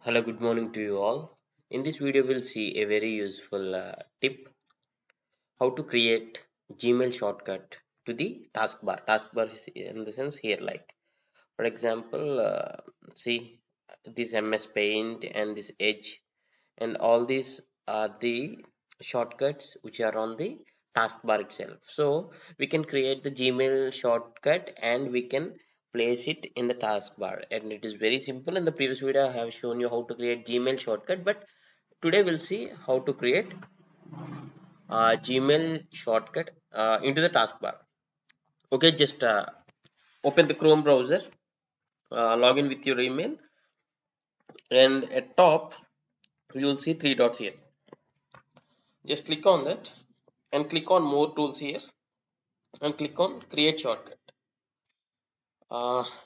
Hello, good morning to you all. In this video, we'll see a very useful tip how to create Gmail shortcut to the taskbar. Taskbar is in the sense here, like for example, see this MS Paint and this Edge and all these are the shortcuts which are on the taskbar itself. So we can create the Gmail shortcut and we can place it in the taskbar, and it is very simple. In the previous video I have shown you how to create Gmail shortcut, but today we'll see how to create Gmail shortcut into the taskbar. Okay, just open the Chrome browser, log in with your email, and at top you will see three dots here. Just click on that and click on more tools here and click on create shortcut.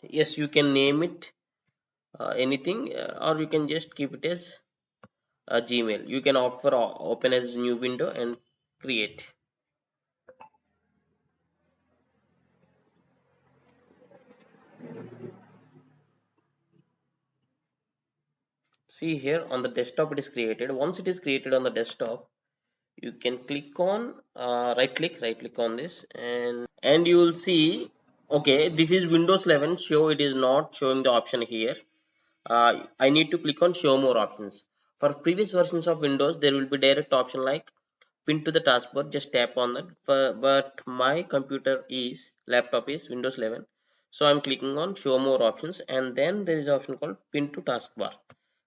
Yes, you can name it anything, or you can just keep it as Gmail. You can offer open as new window and create. See here on the desktop it is created. Once it is created on the desktop, you can click on right click on this, and you will see, okay, this is Windows 11, so it is not showing the option here. I need to click on show more options. For previous versions of Windows, there will be direct option like pin to the taskbar. Just tap on that. But my computer is laptop is Windows 11, so I'm clicking on show more options, and then there is an option called pin to taskbar.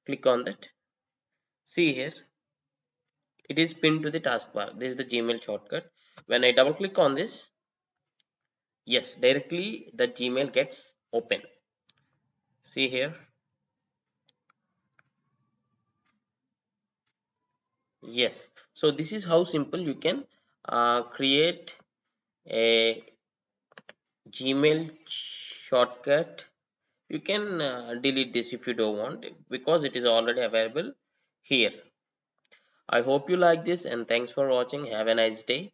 Click on that. See here, it is pinned to the taskbar. This is the Gmail shortcut. When I double click on this, yes, directly the Gmail gets open. See here. Yes. So this is how simple you can create a Gmail shortcut. You can delete this if you don't want, because it is already available here. I hope you like this, and thanks for watching. Have a nice day.